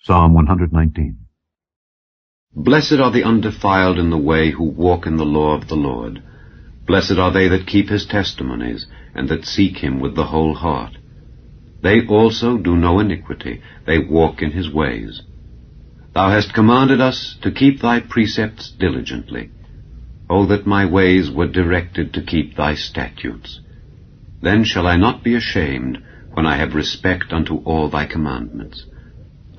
Psalm 119. Blessed are the undefiled in the way who walk in the law of the Lord. Blessed are they that keep his testimonies, and that seek him with the whole heart. They also do no iniquity, they walk in his ways. Thou hast commanded us to keep thy precepts diligently. O that my ways were directed to keep thy statutes. Then shall I not be ashamed, when I have respect unto all thy commandments.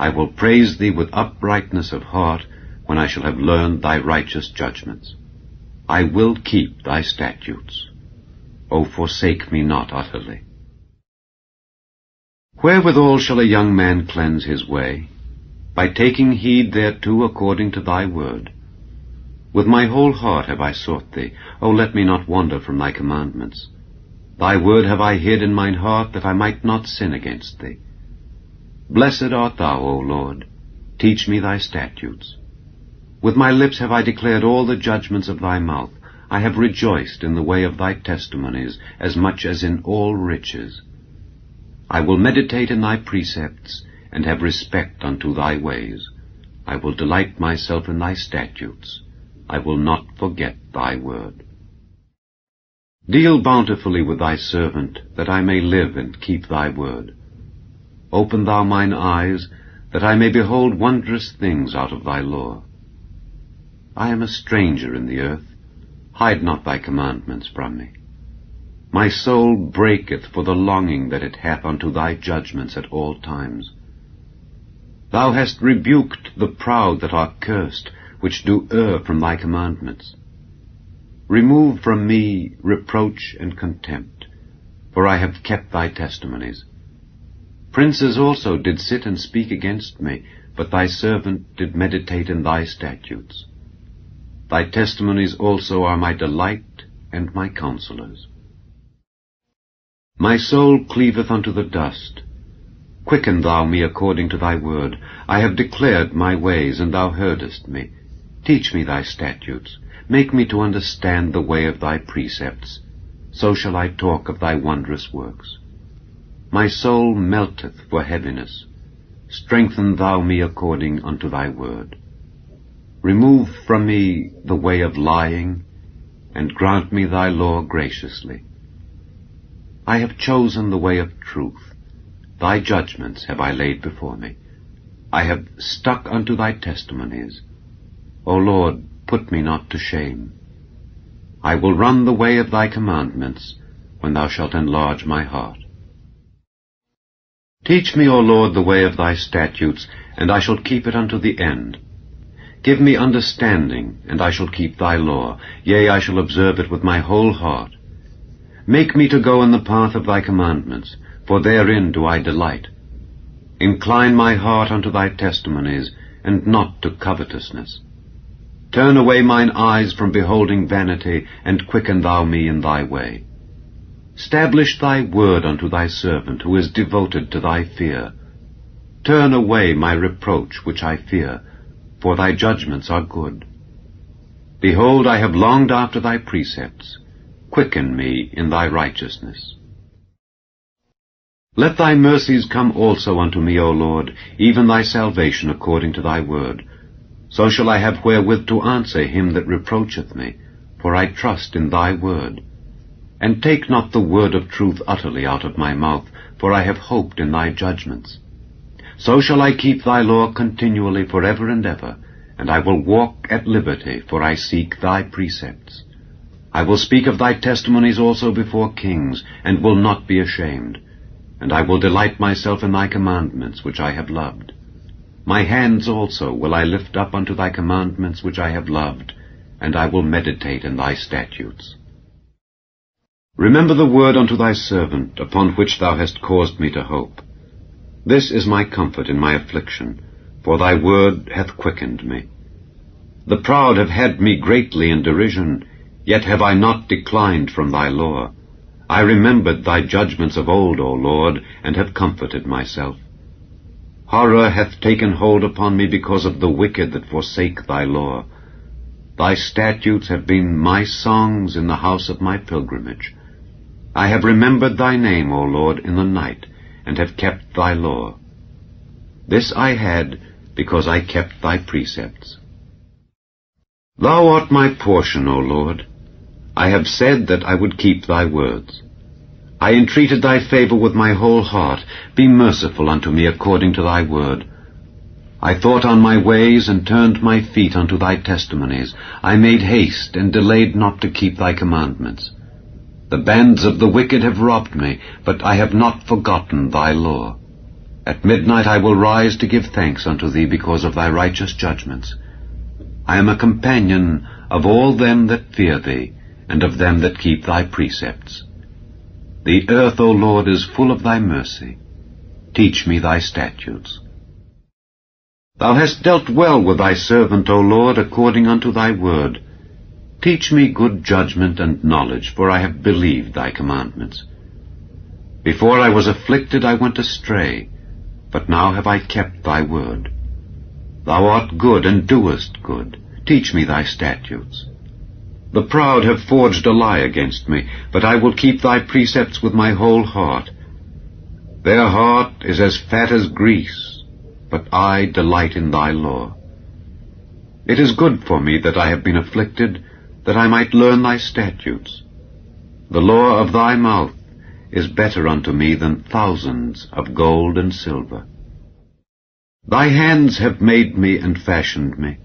I will praise thee with uprightness of heart, when I shall have learned thy righteous judgments. I will keep thy statutes. O forsake me not utterly. Wherewithal shall a young man cleanse his way? By taking heed thereto according to thy word. With my whole heart have I sought thee. O let me not wander from thy commandments. Thy word have I hid in mine heart, that I might not sin against thee. Blessed art thou, O Lord. Teach me thy statutes. With my lips have I declared all the judgments of thy mouth. I have rejoiced in the way of thy testimonies, as much as in all riches. I will meditate in thy precepts, and have respect unto thy ways. I will delight myself in thy statutes. I will not forget thy word. Deal bountifully with thy servant, that I may live and keep thy word. Open thou mine eyes, that I may behold wondrous things out of thy law. I am a stranger in the earth. Hide not thy commandments from me. My soul breaketh for the longing that it hath unto thy judgments at all times. Thou hast rebuked the proud that are cursed, which do err from thy commandments. Remove from me reproach and contempt, for I have kept thy testimonies. Princes also did sit and speak against me, but thy servant did meditate in thy statutes. Thy testimonies also are my delight and my counselors. My soul cleaveth unto the dust. Quicken thou me according to thy word. I have declared my ways, and thou heardest me. Teach me thy statutes. Make me to understand the way of thy precepts. So shall I talk of thy wondrous works. My soul melteth for heaviness. Strengthen thou me according unto thy word. Remove from me the way of lying, and grant me thy law graciously. I have chosen the way of truth. Thy judgments have I laid before me. I have stuck unto thy testimonies. O Lord, put me not to shame. I will run the way of thy commandments, when thou shalt enlarge my heart. Teach me, O Lord, the way of thy statutes, and I shall keep it unto the end. Give me understanding, and I shall keep thy law. Yea, I shall observe it with my whole heart. Make me to go in the path of thy commandments, for therein do I delight. Incline my heart unto thy testimonies, and not to covetousness. Turn away mine eyes from beholding vanity, and quicken thou me in thy way. Stablish thy word unto thy servant, who is devoted to thy fear. Turn away my reproach which I fear, for thy judgments are good. Behold, I have longed after thy precepts. Quicken me in thy righteousness. Let thy mercies come also unto me, O Lord, even thy salvation according to thy word. So shall I have wherewith to answer him that reproacheth me, for I trust in thy word. And take not the word of truth utterly out of my mouth, for I have hoped in thy judgments. So shall I keep thy law continually forever and ever, and I will walk at liberty, for I seek thy precepts. I will speak of thy testimonies also before kings, and will not be ashamed. And I will delight myself in thy commandments, which I have loved. My hands also will I lift up unto thy commandments, which I have loved, and I will meditate in thy statutes. Remember the word unto thy servant, upon which thou hast caused me to hope. This is my comfort in my affliction, for thy word hath quickened me. The proud have had me greatly in derision, yet have I not declined from thy law. I remembered thy judgments of old, O Lord, and have comforted myself. Horror hath taken hold upon me because of the wicked that forsake thy law. Thy statutes have been my songs in the house of my pilgrimage. I have remembered thy name, O Lord, in the night, and have kept thy law. This I had, because I kept thy precepts. Thou art my portion, O Lord. I have said that I would keep thy words. I entreated thy favor with my whole heart. Be merciful unto me according to thy word. I thought on my ways, and turned my feet unto thy testimonies. I made haste, and delayed not to keep thy commandments. The bands of the wicked have robbed me, but I have not forgotten thy law. At midnight I will rise to give thanks unto thee because of thy righteous judgments. I am a companion of all them that fear thee, and of them that keep thy precepts. The earth, O Lord, is full of thy mercy. Teach me thy statutes. Thou hast dealt well with thy servant, O Lord, according unto thy word. Teach me good judgment and knowledge, for I have believed thy commandments. Before I was afflicted I went astray, but now have I kept thy word. Thou art good, and doest good. Teach me thy statutes. The proud have forged a lie against me, but I will keep thy precepts with my whole heart. Their heart is as fat as grease, but I delight in thy law. It is good for me that I have been afflicted, that I might learn thy statutes. The law of thy mouth is better unto me than thousands of gold and silver. Thy hands have made me and fashioned me.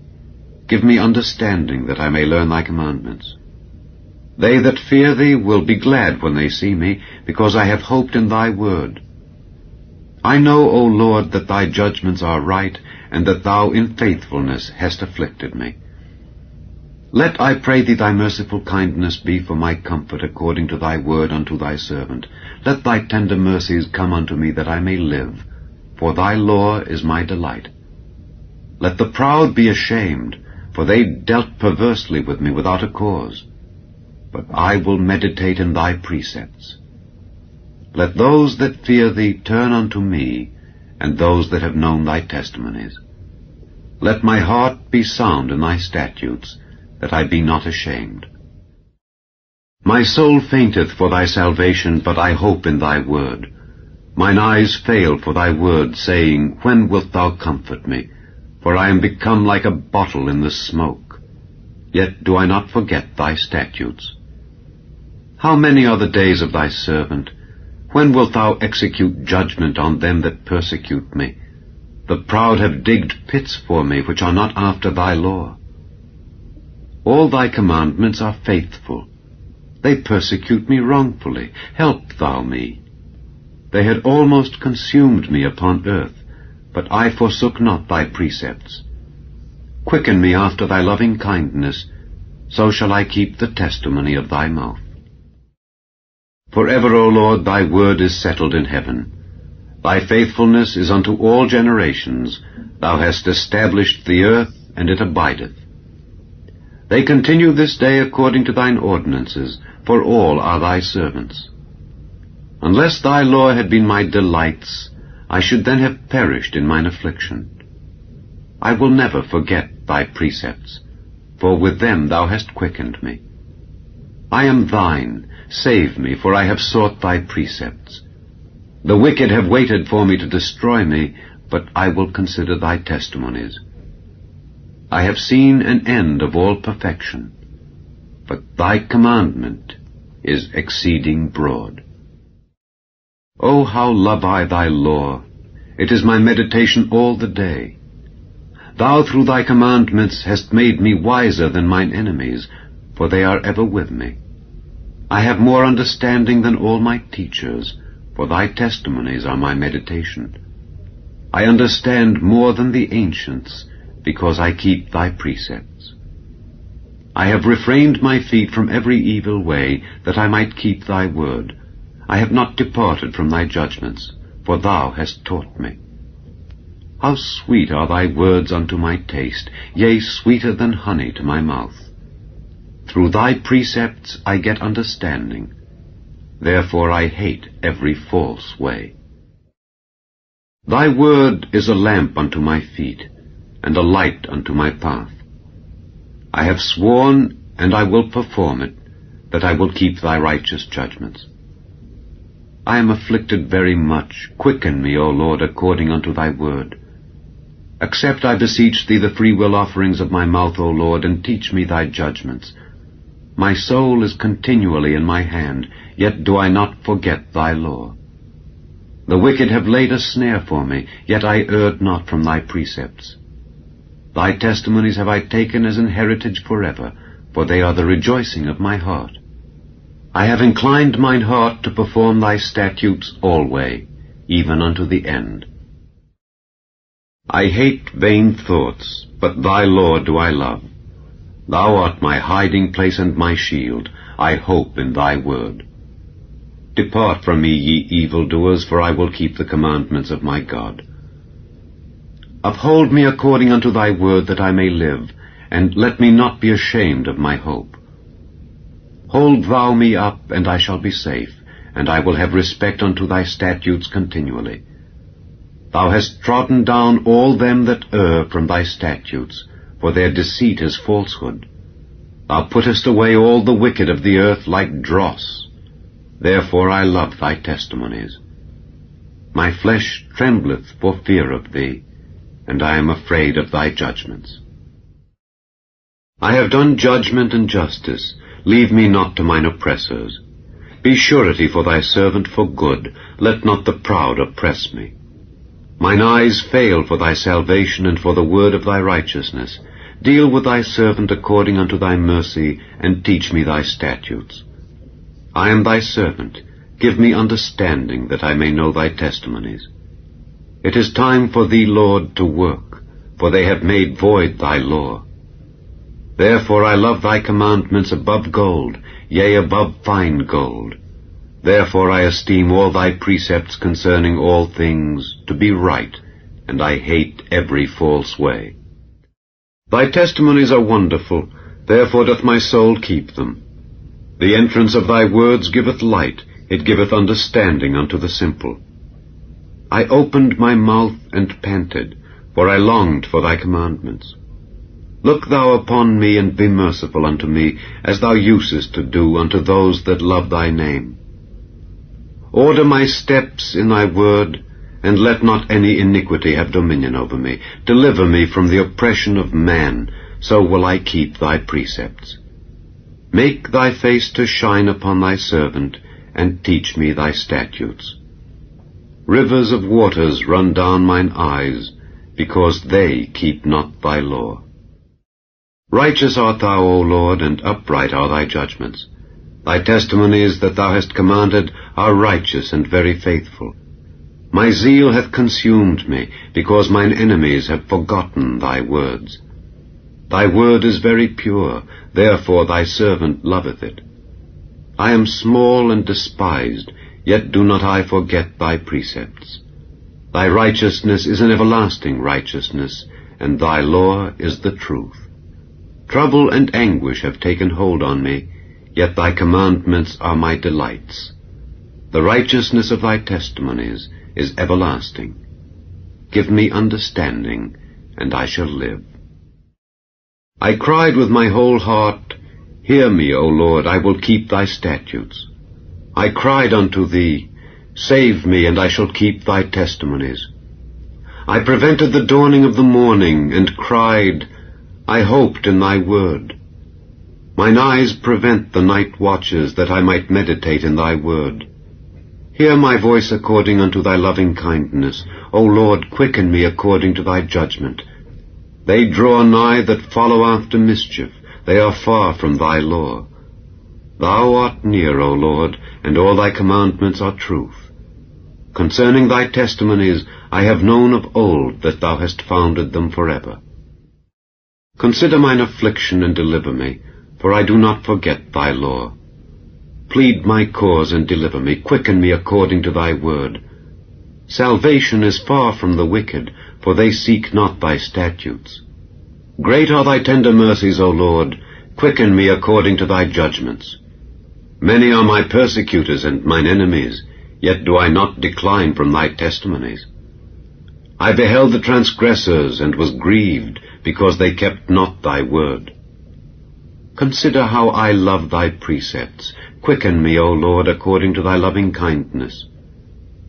Give me understanding, that I may learn thy commandments. They that fear thee will be glad when they see me, because I have hoped in thy word. I know, O Lord, that thy judgments are right, and that thou in faithfulness hast afflicted me. Let, I pray thee, thy merciful kindness be for my comfort according to thy word unto thy servant. Let thy tender mercies come unto me, that I may live, for thy law is my delight. Let the proud be ashamed, for they dealt perversely with me without a cause. But I will meditate in thy precepts. Let those that fear thee turn unto me, and those that have known thy testimonies. Let my heart be sound in thy statutes, that I be not ashamed. My soul fainteth for thy salvation, but I hope in thy word. Mine eyes fail for thy word, saying, When wilt thou comfort me? For I am become like a bottle in the smoke. Yet do I not forget thy statutes. How many are the days of thy servant? When wilt thou execute judgment on them that persecute me? The proud have digged pits for me, which are not after thy law. All thy commandments are faithful. They persecute me wrongfully. Help thou me. They had almost consumed me upon earth, but I forsook not thy precepts. Quicken me after thy loving kindness, so shall I keep the testimony of thy mouth. Forever, O Lord, thy word is settled in heaven. Thy faithfulness is unto all generations. Thou hast established the earth, and it abideth. They continue this day according to thine ordinances, for all are thy servants. Unless thy law had been my delights, I should then have perished in mine affliction. I will never forget thy precepts, for with them thou hast quickened me. I am thine, save me, for I have sought thy precepts. The wicked have waited for me to destroy me, but I will consider thy testimonies. I have seen an end of all perfection, but thy commandment is exceeding broad. O how love I thy law! It is my meditation all the day. Thou through thy commandments hast made me wiser than mine enemies, for they are ever with me. I have more understanding than all my teachers, for thy testimonies are my meditation. I understand more than the ancients, because I keep thy precepts. I have refrained my feet from every evil way, that I might keep thy word. I have not departed from thy judgments, for thou hast taught me. How sweet are thy words unto my taste, yea, sweeter than honey to my mouth. Through thy precepts I get understanding. Therefore I hate every false way. Thy word is a lamp unto my feet, and a light unto my path. I have sworn, and I will perform it, that I will keep thy righteous judgments. I am afflicted very much. Quicken me, O Lord, according unto thy word. Accept, I beseech thee, the freewill offerings of my mouth, O Lord, and teach me thy judgments. My soul is continually in my hand, yet do I not forget thy law. The wicked have laid a snare for me, yet I erred not from thy precepts. Thy testimonies have I taken as an heritage forever, for they are the rejoicing of my heart. I have inclined mine heart to perform thy statutes alway, even unto the end. I hate vain thoughts, but thy law do I love. Thou art my hiding place and my shield. I hope in thy word. Depart from me, ye evildoers, for I will keep the commandments of my God. Uphold me according unto thy word, that I may live, and let me not be ashamed of my hope. Hold thou me up, and I shall be safe, and I will have respect unto thy statutes continually. Thou hast trodden down all them that err from thy statutes, for their deceit is falsehood. Thou puttest away all the wicked of the earth like dross. Therefore I love thy testimonies. My flesh trembleth for fear of thee, and I am afraid of thy judgments. I have done judgment and justice. Leave me not to mine oppressors. Be surety for thy servant for good. Let not the proud oppress me. Mine eyes fail for thy salvation and for the word of thy righteousness. Deal with thy servant according unto thy mercy, and teach me thy statutes. I am thy servant. Give me understanding, that I may know thy testimonies. It is time for thee, Lord, to work, for they have made void thy law. Therefore I love thy commandments above gold, yea, above fine gold. Therefore I esteem all thy precepts concerning all things to be right, and I hate every false way. Thy testimonies are wonderful, therefore doth my soul keep them. The entrance of thy words giveth light, it giveth understanding unto the simple. I opened my mouth and panted, for I longed for thy commandments. Look thou upon me, and be merciful unto me, as thou usest to do unto those that love thy name. Order my steps in thy word, and let not any iniquity have dominion over me. Deliver me from the oppression of man, so will I keep thy precepts. Make thy face to shine upon thy servant, and teach me thy statutes. Rivers of waters run down mine eyes, because they keep not thy law. Righteous art thou, O Lord, and upright are thy judgments. Thy testimonies that thou hast commanded are righteous and very faithful. My zeal hath consumed me, because mine enemies have forgotten thy words. Thy word is very pure, therefore thy servant loveth it. I am small and despised, yet do not I forget thy precepts. Thy righteousness is an everlasting righteousness, and thy law is the truth. Trouble and anguish have taken hold on me, yet thy commandments are my delights. The righteousness of thy testimonies is everlasting. Give me understanding, and I shall live. I cried with my whole heart, Hear me, O Lord, I will keep thy statutes. I cried unto thee, Save me, and I shall keep thy testimonies. I prevented the dawning of the morning, and cried, I hoped in thy word. Mine eyes prevent the night watches, that I might meditate in thy word. Hear my voice according unto thy loving kindness. O Lord, quicken me according to thy judgment. They draw nigh that follow after mischief. They are far from thy law. Thou art near, O Lord, and all thy commandments are truth. Concerning thy testimonies I have known of old that thou hast founded them forever. Consider mine affliction and deliver me, for I do not forget thy law. Plead my cause and deliver me. Quicken me according to thy word. Salvation is far from the wicked, for they seek not thy statutes. Great are thy tender mercies, O Lord. Quicken me according to thy judgments. Many are my persecutors and mine enemies, yet do I not decline from thy testimonies. I beheld the transgressors, and was grieved, because they kept not thy word. Consider how I love thy precepts. Quicken me, O Lord, according to thy loving kindness.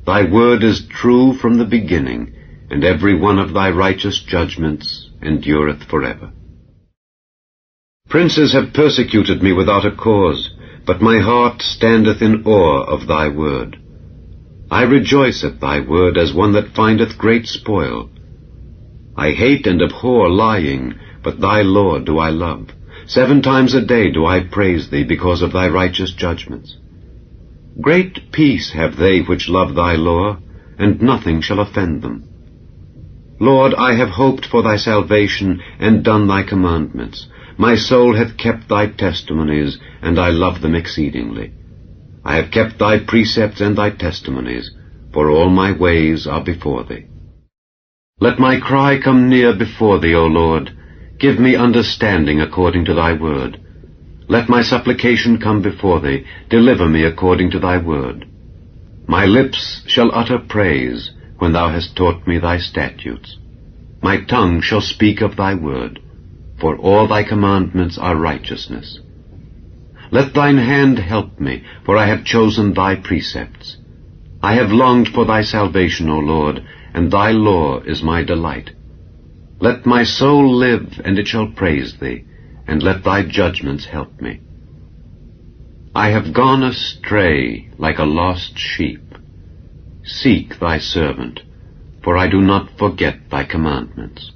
Thy word is true from the beginning. and every one of thy righteous judgments endureth forever. Princes have persecuted me without a cause, but my heart standeth in awe of thy word. I rejoice at thy word as one that findeth great spoil. I hate and abhor lying, but thy law do I love. 7 times a day do I praise thee because of thy righteous judgments. Great peace have they which love thy law, and nothing shall offend them. Lord, I have hoped for thy salvation, and done thy commandments. My soul hath kept thy testimonies, and I love them exceedingly. I have kept thy precepts and thy testimonies, for all my ways are before thee. Let my cry come near before thee, O Lord. Give me understanding according to thy word. Let my supplication come before thee. Deliver me according to thy word. My lips shall utter praise when thou hast taught me thy statutes. My tongue shall speak of thy word, for all thy commandments are righteousness. Let thine hand help me, for I have chosen thy precepts. I have longed for thy salvation, O Lord, and thy law is my delight. Let my soul live, and it shall praise thee, and let thy judgments help me. I have gone astray like a lost sheep. Seek thy servant, for I do not forget thy commandments.